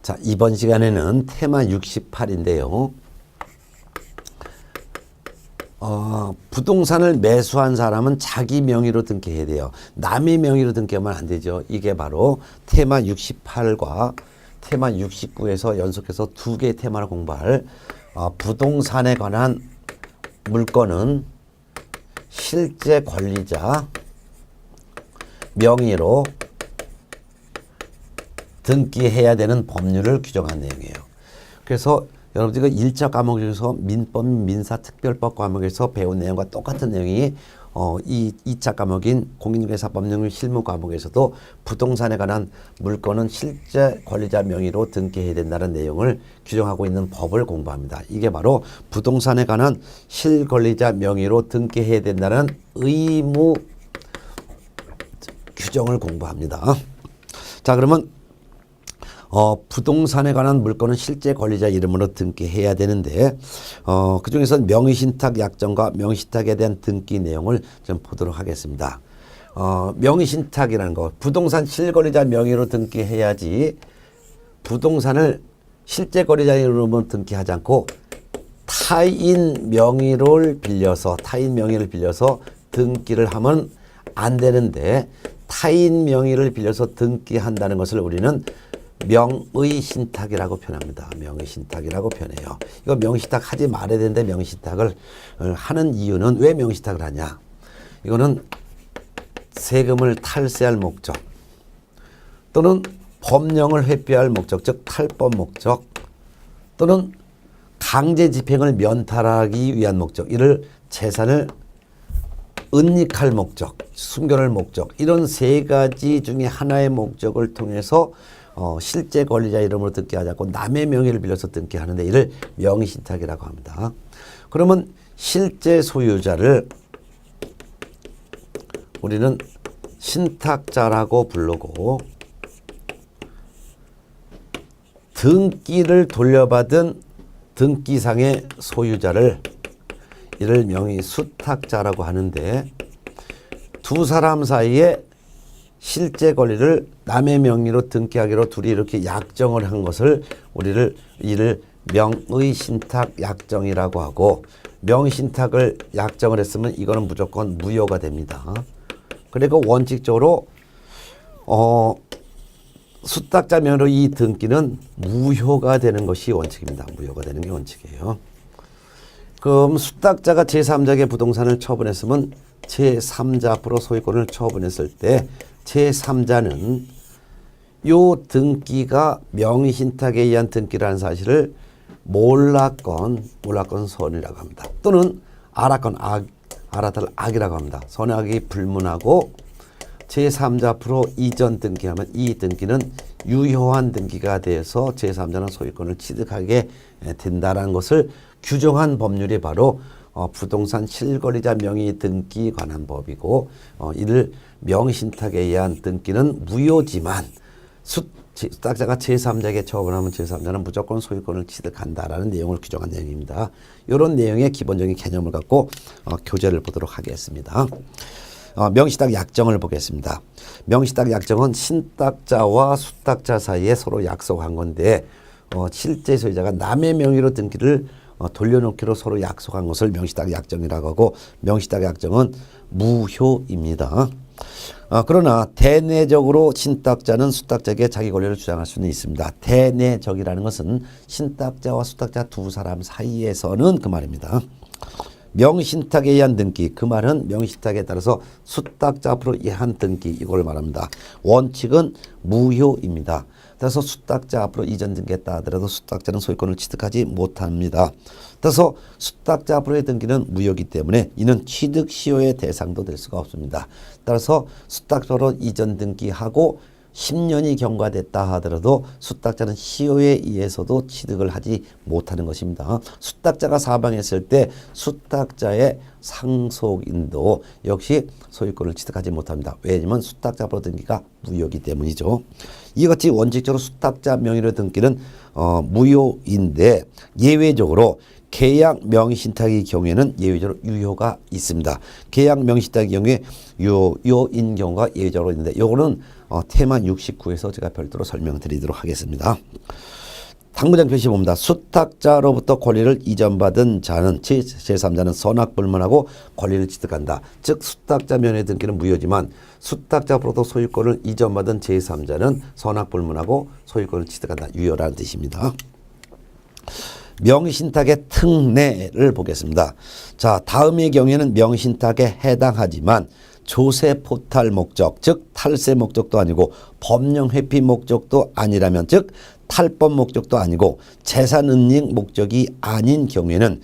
자, 이번 시간에는 테마 68인데요. 부동산을 매수한 사람은 자기 명의로 등기해야 돼요. 남의 명의로 등기하면 안 되죠. 이게 바로 테마 68과 테마 69에서 연속해서 두 개의 테마를 공부할 부동산에 관한 물건은 실제 권리자 명의로 등기해야 되는 법률을 규정한 내용이에요. 그래서 여러분들 그 1차 과목 중에서 민법, 민사특별법 과목에서 배운 내용과 똑같은 내용이 이 2차 과목인 공인중개사법령 실무 과목에서도 부동산에 관한 물건은 실제 권리자 명의로 등기해야 된다는 내용을 규정하고 있는 법을 공부합니다. 이게 바로 부동산에 관한 실권리자 명의로 등기해야 된다는 의무 규정을 공부합니다. 자, 그러면 부동산에 관한 물건은 실제 권리자 이름으로 등기해야 되는데 그중에서 명의신탁 약정과 명의신탁에 대한 등기 내용을 좀 보도록 하겠습니다. 명의신탁이라는 거, 부동산 실권리자 명의로 등기해야지 부동산을 실제 권리자 이름으로 등기하지 않고 타인 명의를 빌려서 등기를 하면 안 되는데, 타인 명의를 빌려서 등기한다는 것을 우리는 명의신탁이라고 표현합니다. 명의신탁이라고 표현해요. 이거 명의신탁 하지 말아야 되는데 명의신탁을 하는 이유는, 왜 명의신탁을 하냐? 이거는 세금을 탈세할 목적 또는 법령을 회피할 목적, 즉 탈법 목적 또는 강제 집행을 면탈하기 위한 목적, 이를 재산을 은닉할 목적, 숨겨놓을 목적, 이런 세 가지 중에 하나의 목적을 통해서 실제 권리자 이름으로 등기하지 않고 남의 명의를 빌려서 등기하는데 이를 명의신탁이라고 합니다. 그러면 실제 소유자를 우리는 신탁자라고 부르고, 등기를 돌려받은 등기상의 소유자를 이를 명의수탁자라고 하는데, 두 사람 사이에 실제 권리를 남의 명의로 등기하기로 둘이 이렇게 약정을 한 것을 이를 명의신탁 약정이라고 하고, 명의신탁을 약정을 했으면 이거는 무조건 무효가 됩니다. 그리고 원칙적으로 수탁자 명의로 이 등기는 무효가 되는 것이 원칙입니다. 무효가 되는 게 원칙이에요. 그럼 수탁자가 제3자에게 부동산을 처분했으면 제3자 앞으로 소유권을 처분했을 때 제3자는 요 등기가 명의신탁에 의한 등기라는 사실을 몰랐건 선이라고 합니다. 또는 알았건 알았다를 악이라고 합니다. 선의 악이 불문하고 제3자 앞으로 이전 등기하면 이 등기는 유효한 등기가 돼서 제3자는 소유권을 취득하게 된다는 것을 규정한 법률이 바로 부동산 실권리자 명의 등기 관한 법이고, 이를 명의신탁에 의한 등기는 무효지만 수탁자가 제3자에게 처분하면 제3자는 무조건 소유권을 취득한다라는 내용을 규정한 내용입니다. 이런 내용의 기본적인 개념을 갖고 교재를 보도록 하겠습니다. 명의신탁 약정을 보겠습니다. 명의신탁 약정은 신탁자와 수탁자 사이에 서로 약속한 건데, 실제 소유자가 남의 명의로 등기를 돌려놓기로 서로 약속한 것을 명의신탁 약정이라고 하고, 명의신탁 약정은 무효입니다. 그러나 대내적으로 신탁자는 수탁자에게 자기 권리를 주장할 수는 있습니다. 대내적이라는 것은 신탁자와 수탁자 두 사람 사이에서는 그 말입니다. 명의신탁에 의한 등기, 그 말은 명의신탁에 따라서 수탁자 앞으로 한 등기, 이걸 말합니다. 원칙은 무효입니다. 따라서 수탁자 앞으로 이전 등기했다 하더라도 수탁자는 소유권을 취득하지 못합니다. 따라서 수탁자 앞으로의 등기는 무효이기 때문에 이는 취득 시효의 대상도 될 수가 없습니다. 따라서 수탁자로 이전 등기하고 10년이 경과됐다 하더라도 수탁자는 시효에 의해서도 취득을 하지 못하는 것입니다. 수탁자가 사망했을 때 수탁자의 상속인도 역시 소유권을 취득하지 못합니다. 왜냐하면 수탁자 앞으로 등기가 무효이기 때문이죠. 이같이 원칙적으로 수탁자 명의로 등기는 무효인데, 예외적으로 계약 명의신탁의 경우에는 예외적으로 유효가 있습니다. 계약 명의신탁의 경우에 유효인 경우가 예외적으로 있는데 요거는 테마 69에서 제가 별도로 설명드리도록 하겠습니다. 당부장 표시 봅니다. 수탁자로부터 권리를 이전받은 자는 제3자는 선악불문하고 권리를 취득한다. 즉 수탁자 면회 등기는 무효지만 수탁자로부터 소유권을 이전받은 제3자는 선악불문하고 소유권을 취득한다. 유효라는 뜻입니다. 명의신탁의 특례를 보겠습니다. 자, 다음의 경우에는 명의신탁에 해당하지만 조세 포탈 목적, 즉 탈세 목적도 아니고 법령 회피 목적도 아니라면, 즉 탈법 목적도 아니고 재산 은닉 목적이 아닌 경우에는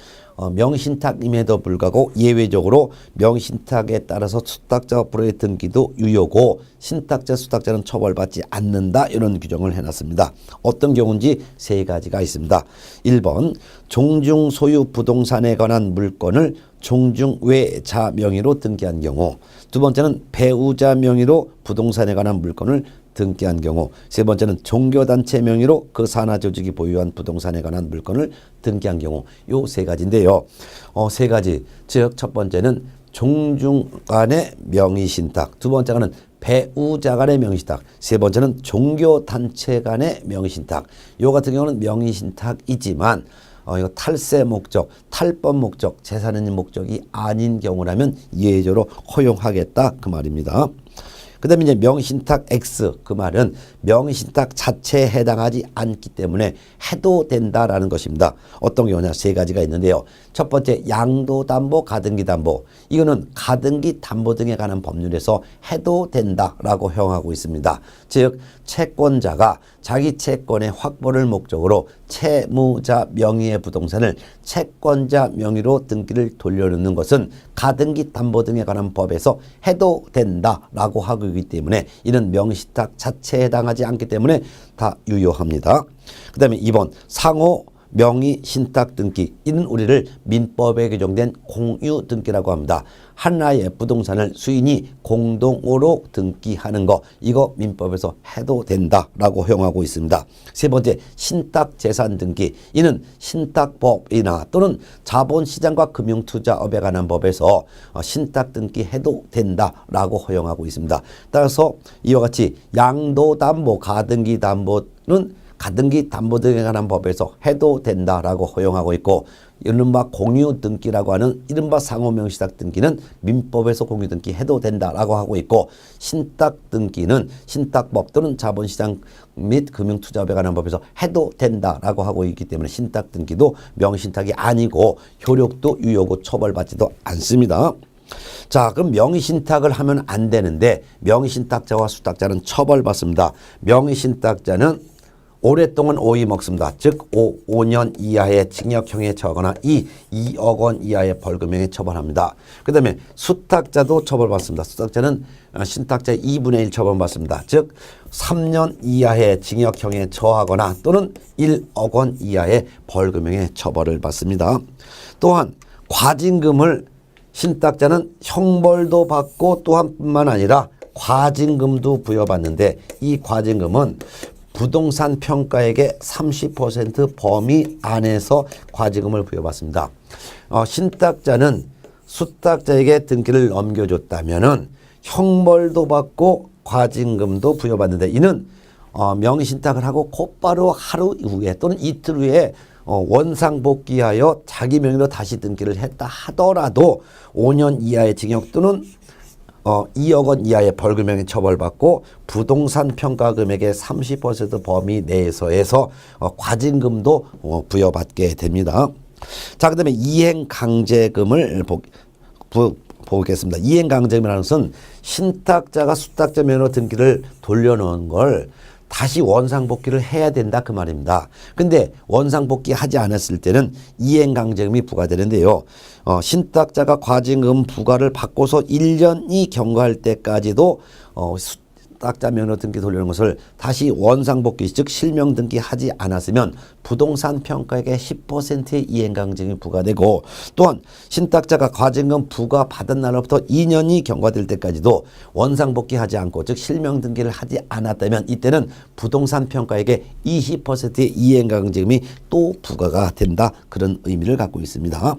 명의신탁임에도 불구하고 예외적으로 명의신탁에 따라서 수탁자 불허의 등기도 유효고 신탁자 수탁자는 처벌받지 않는다, 이런 규정을 해놨습니다. 어떤 경우인지 세 가지가 있습니다. 1번 종중 소유 부동산에 관한 물건을 종중 외자 명의로 등기한 경우, 두 번째는 배우자 명의로 부동산에 관한 물건을 등기한 경우, 세 번째는 종교단체 명의로 그 산하조직이 보유한 부동산에 관한 물건을 등기한 경우, 요 세 가지인데요. 세 가지, 즉 첫 번째는 종중 간의 명의신탁, 두 번째는 배우자 간의 명의신탁, 세 번째는 종교단체 간의 명의신탁. 요 같은 경우는 명의신탁이지만 이거 탈세 목적, 탈법 목적, 재산은닉 목적이 아닌 경우라면 예외적으로 허용하겠다, 그 말입니다. 그 다음에 이제 명의신탁 X, 그 말은 명의신탁 자체에 해당하지 않기 때문에 해도 된다라는 것입니다. 어떤 경우냐, 세 가지가 있는데요. 첫 번째, 양도담보, 가등기담보. 이거는 가등기 담보 등에 관한 법률에서 해도 된다라고 허용하고 있습니다. 즉 채권자가 자기 채권의 확보를 목적으로 채무자 명의의 부동산을 채권자 명의로 등기를 돌려놓는 것은 가등기 담보 등에 관한 법에서 해도 된다라고 하고 있기 때문에 이는 명의신탁 자체에 해당하지 않기 때문에 다 유효합니다. 그 다음에 2번 상호 명의신탁 등기, 이는 우리를 민법에 규정된 공유등기라고 합니다. 하나의 부동산을 수인이 공동으로 등기하는 거, 이거 민법에서 해도 된다라고 허용하고 있습니다. 세 번째, 신탁재산 등기, 이는 신탁법이나 또는 자본시장과 금융투자업에 관한 법에서 신탁 등기 해도 된다라고 허용하고 있습니다. 따라서 이와 같이 양도담보, 가등기담보는 가등기 담보 등에 관한 법에서 해도 된다라고 허용하고 있고, 이른바 공유등기라고 하는 이른바 상호명의신탁 등기는 민법에서 공유등기 해도 된다라고 하고 있고, 신탁등기는 신탁법 또는 자본시장 및 금융투자업에 관한 법에서 해도 된다라고 하고 있기 때문에 신탁등기도 명의신탁이 아니고 효력도 유효고 처벌받지도 않습니다. 자, 그럼 명의신탁을 하면 안 되는데 명의신탁자와 수탁자는 처벌받습니다. 명의신탁자는 오랫동안 오이 먹습니다. 즉 5년 이하의 징역형에 처하거나 2억 원 이하의 벌금형에 처벌합니다. 그 다음에 수탁자도 처벌받습니다. 수탁자는 신탁자의 2분의 1 처벌받습니다. 즉 3년 이하의 징역형에 처하거나 또는 1억 원 이하의 벌금형에 처벌을 받습니다. 또한 과징금을 신탁자는 형벌도 받고 또한 뿐만 아니라 과징금도 부여받는데, 이 과징금은 부동산 평가액의 30% 범위 안에서 과징금을 부여받습니다. 신탁자는 수탁자에게 등기를 넘겨줬다면은 형벌도 받고 과징금도 부여받는데, 이는 명의신탁을 하고 곧바로 하루 이후에 또는 이틀 후에 원상복귀하여 자기 명의로 다시 등기를 했다 하더라도 5년 이하의 징역 또는 2억 원 이하의 벌금형에 처벌받고 부동산 평가 금액의 30% 범위 내에서 해서 과징금도 부여받게 됩니다. 자, 그 다음에 이행강제금을 보겠습니다. 이행강제금이라는 것은 신탁자가 수탁자 면허 등기를 돌려놓은 걸 다시 원상복귀를 해야 된다, 그 말입니다. 근데 원상복귀 하지 않았을 때는 이행강제금이 부과되는데요. 신탁자가 과징금 부과를 받고서 1년이 경과할 때까지도 수탁자 면허 등기 돌려는 것을 다시 원상복귀 즉 실명 등기하지 않았으면 부동산 평가액의 10%의 이행강제금이 부과되고, 또한 신탁자가 과징금 부과 받은 날로부터 2년이 경과될 때까지도 원상복귀하지 않고 즉 실명 등기를 하지 않았다면 이때는 부동산 평가액의 20%의 이행강제금이 또 부과가 된다, 그런 의미를 갖고 있습니다.